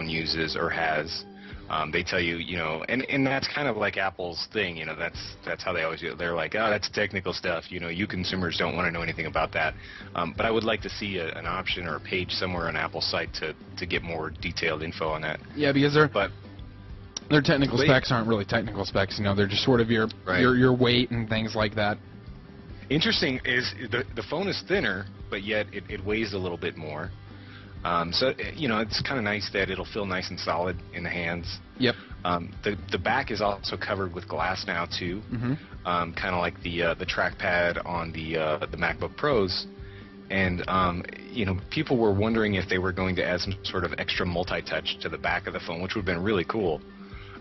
iPhone uses or has. They tell you, and that's kind of like Apple's thing, that's how they always do it. They're like, oh, that's technical stuff, you consumers don't want to know anything about that. But I would like to see an option or a page somewhere on Apple's site to get more detailed info on that. Yeah, because their technical specs aren't really technical specs, they're just sort of your weight and things like that. Interesting is the phone is thinner, but yet it weighs a little bit more. So, it's kind of nice that it'll feel nice and solid in the hands. Yep. The back is also covered with glass now, too, kind of like the trackpad on the MacBook Pros. And, people were wondering if they were going to add some sort of extra multi-touch to the back of the phone, which would have been really cool.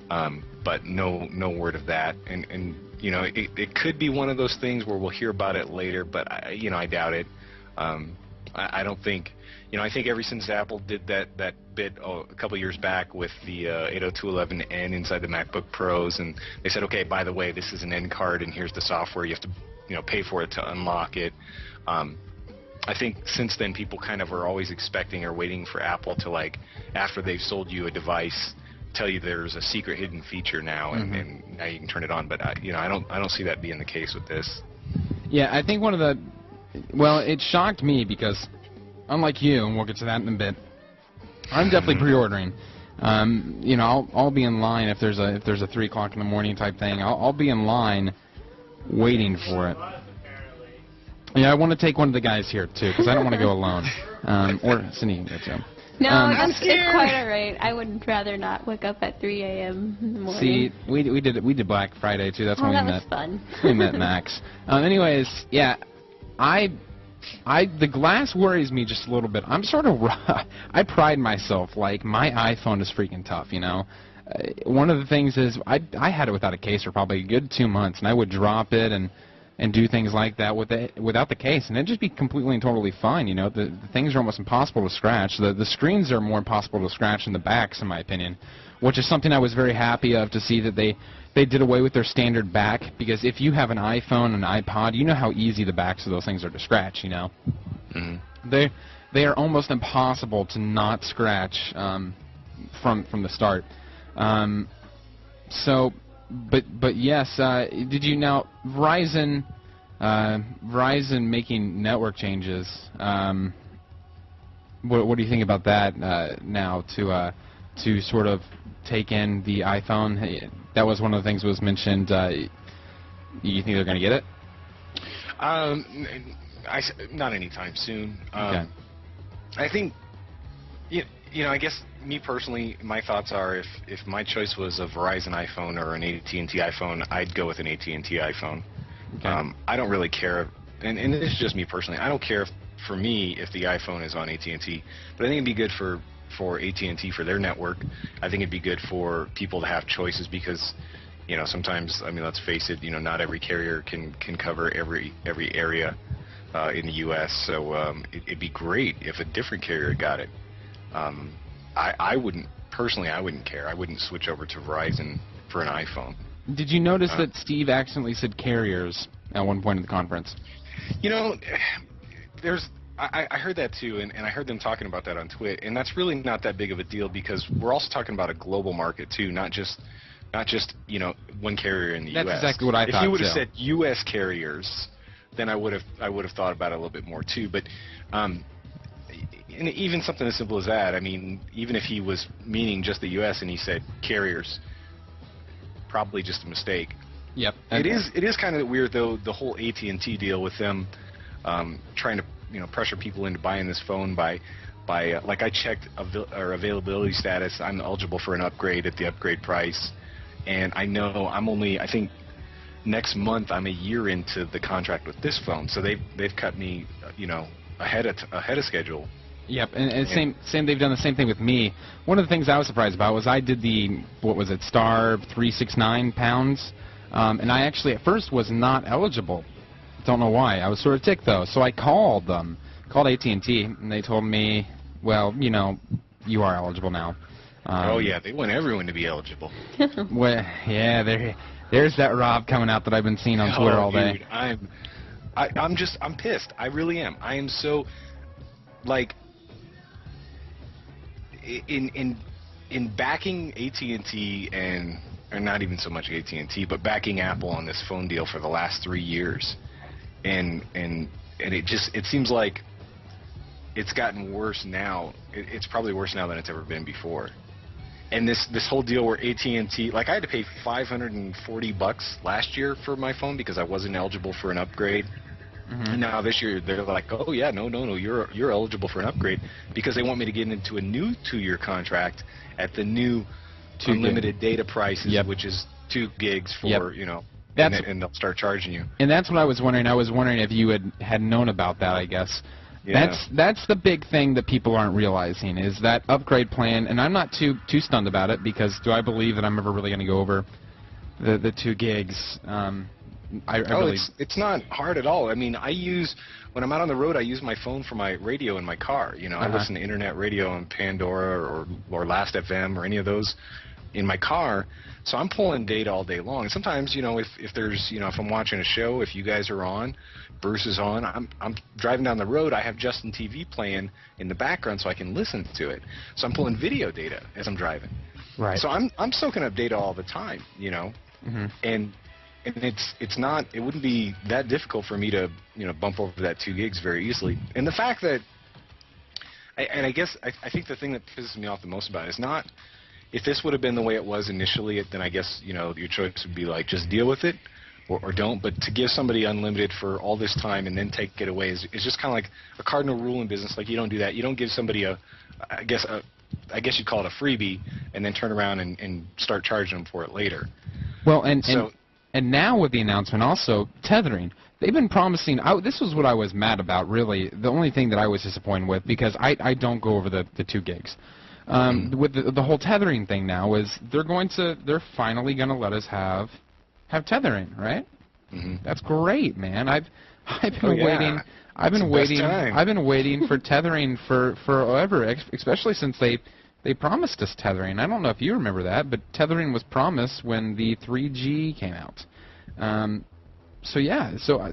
But no word of that. And it could be one of those things where we'll hear about it later, but, I doubt it. I don't think... I think ever since Apple did that bit a couple years back with the 802.11n inside the MacBook Pros, and they said, okay, by the way, this is an N card, and here's the software. You have to, pay for it to unlock it. I think since then, people kind of are always expecting or waiting for Apple to, like, after they've sold you a device, tell you there's a secret hidden feature now, and now you can turn it on. But I don't see that being the case with this. Yeah, I think it shocked me because, unlike you, and we'll get to that in a bit, I'm definitely pre-ordering. I'll be in line if there's a 3 o'clock in the morning type thing. I'll be in line waiting for it. Yeah, I want to take one of the guys here too because I don't want to go alone. Or Cindy can go too. No, it's quite all right. I would rather not wake up at 3 a.m. in the morning. See, we did Black Friday too. That's when we met. That was fun. We met Max. Anyways, yeah, the glass worries me just a little bit. I'm sort of I pride myself like my iPhone is freaking tough. One of the things is I had it without a case for probably a good 2 months, and I would drop it and do things like that without the case, and it'd just be completely and totally fine. The things are almost impossible to scratch. The screens are more impossible to scratch than the backs, in my opinion, which is something I was very happy of to see that they did away with their standard back, because if you have an iPhone and an iPod, you know how easy the backs of those things are to scratch. They are almost impossible to not scratch from the start. But yes, did you now Verizon making network changes? What do you think about that now to sort of take in the iPhone? That was one of the things was mentioned. You think they're going to get it? Not anytime soon. Okay. I think, I guess me personally, my thoughts are if my choice was a Verizon iPhone or an AT&T iPhone, I'd go with an AT&T iPhone. Okay. I don't really care, and this is just me personally, I don't care for me if the iPhone is on AT&T, but I think it'd be good for AT&T for their network. I think it'd be good for people to have choices because, sometimes, let's face it, not every carrier can cover every area in the U.S., so it'd be great if a different carrier got it. I wouldn't care. I wouldn't switch over to Verizon for an iPhone. Did you notice that Steve accidentally said carriers at one point in the conference? I heard that too, and I heard them talking about that on Twitter, and that's really not that big of a deal because we're also talking about a global market too, not just one carrier in the U.S. That's exactly what I thought. If you would have said U.S. carriers, then I would have thought about it a little bit more too. But and even something as simple as that, even if he was meaning just the U.S. and he said carriers, probably just a mistake. Yep. It is kind of weird though, the whole AT&T deal with them trying to pressure people into buying this phone by like I checked availability status. I'm eligible for an upgrade at the upgrade price, and I know I think next month I'm a year into the contract with this phone, so they've cut me ahead of schedule. Yep, and same. They've done the same thing with me. One of the things I was surprised about was I did the star 369 pounds, and I actually at first was not eligible. Don't know why. I was sort of ticked though, so I called AT&T, and they told me, well, you are eligible now. Oh yeah, they want everyone to be eligible. Well, yeah, there's that Rob coming out that I've been seeing on Twitter all day. Dude, I'm pissed. I really am. I am so, like, in in backing AT&T or not even so much AT&T, but backing Apple on this phone deal for the last 3 years, and it seems like it's gotten worse now. It's probably worse now than it's ever been before. And this whole deal where AT&T, like I had to pay $540 last year for my phone because I wasn't eligible for an upgrade. And now this year they're like, oh yeah, no, you're eligible for an upgrade because they want me to get into a new 2-year contract at the new unlimited data prices, which is 2 gigs for and they'll start charging you. And that's what I was wondering. I was wondering if you had known about that. I guess that's the big thing that people aren't realizing is that upgrade plan. And I'm not too stunned about it because do I believe that I'm ever really going to go over the 2 gigs? It's not hard at all. I mean, when I'm out on the road, I use my phone for my radio in my car. I listen to internet radio on Pandora or Last FM or any of those in my car. So I'm pulling data all day long. And sometimes, if there's, if I'm watching a show, if you guys are on, Bruce is on, I'm driving down the road, I have Justin TV playing in the background so I can listen to it. So I'm pulling video data as I'm driving. Right. So I'm soaking up data all the time, and it wouldn't be that difficult for me to bump over that 2 gigs very easily. And the fact that I think the thing that pisses me off the most about it is not if this would have been the way it was initially, then I guess your choice would be like just deal with it or don't. But to give somebody unlimited for all this time and then take it away is just kind of like a cardinal rule in business. Like you don't do that. You don't give somebody I guess you'd call it a freebie and then turn around and start charging them for it later. Well, and now with the announcement also, tethering. They've been promising, this was what I was mad about, really. The only thing that I was disappointed with, because I don't go over the 2 gigs. With the whole tethering thing now is they're finally going to let us have tethering, right? That's great, man. I've been waiting. I've been waiting for tethering for forever, especially since they promised us tethering. I don't know if you remember that, but tethering was promised when the 3G came out. So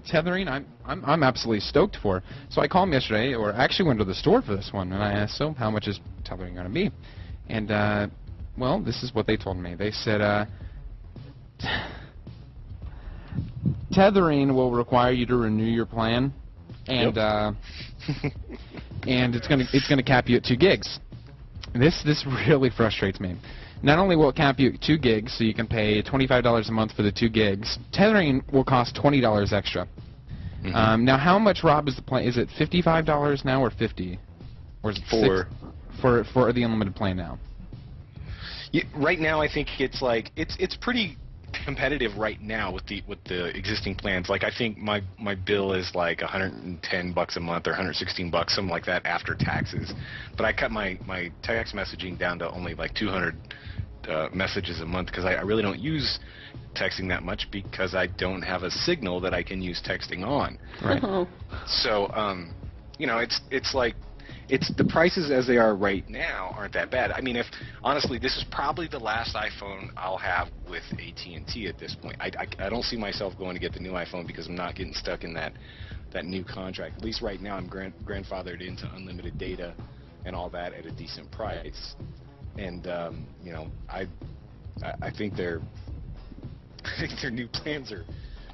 tethering, I'm absolutely stoked for. So I called them yesterday, or actually went to the store for this one, and I asked them how much is tethering going to be, and well, this is what they told me. They said tethering will require you to renew your plan, and and it's gonna cap you at 2 gigs. This really frustrates me. Not only will it cap you at 2 gigs, so you can pay $25 a month for the 2 gigs, tethering will cost $20 extra. Now, how much, Rob, is the plan? Is it $55 now or $50? Or is it for the unlimited plan now? Yeah, right now, I think it's pretty competitive right now with the existing plans. Like I think my bill is like $110 a month or $116, something like that after taxes. But I cut my text messaging down to only like 200 messages a month because I really don't use texting that much because I don't have a signal that I can use texting on. Right. So it's the prices as they are right now aren't that bad. I mean, honestly, this is probably the last iPhone I'll have with AT&T at this point. I don't see myself going to get the new iPhone because I'm not getting stuck in that new contract. At least right now I'm grandfathered into unlimited data and all that at a decent price. And I think their new plans are,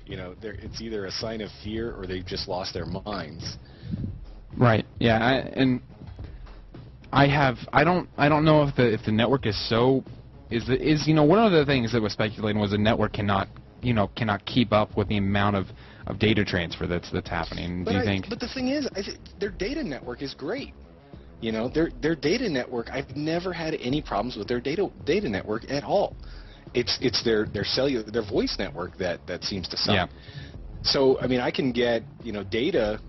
it's either a sign of fear or they've just lost their minds. Right. Yeah. I don't know if the network is one of the things that was speculating was the network cannot keep up with the amount of data transfer that's happening. Do you think? But the thing is, I think their data network is great. Their data network. I've never had any problems with their data network at all. It's their voice network that seems to suck. Yeah. So I mean, I can get data.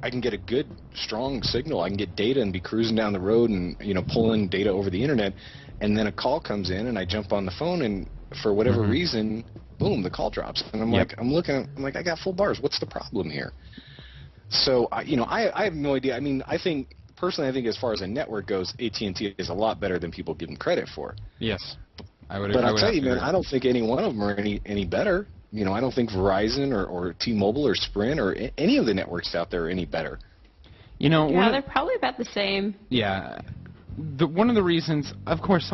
I can get a good, strong signal. I can get data and be cruising down the road and pulling data over the internet, and then a call comes in and I jump on the phone and for whatever reason, boom, the call drops and I'm like, I got full bars. What's the problem here? So I have no idea. I mean, personally, I think as far as a network goes, AT&T is a lot better than people give them credit for. Yes, I would. But I'll tell you, man, I don't think any one of them are any better. I don't think Verizon or T-Mobile or Sprint or any of the networks out there are any better. Yeah, they're probably about the same. Yeah. One of the reasons, of course,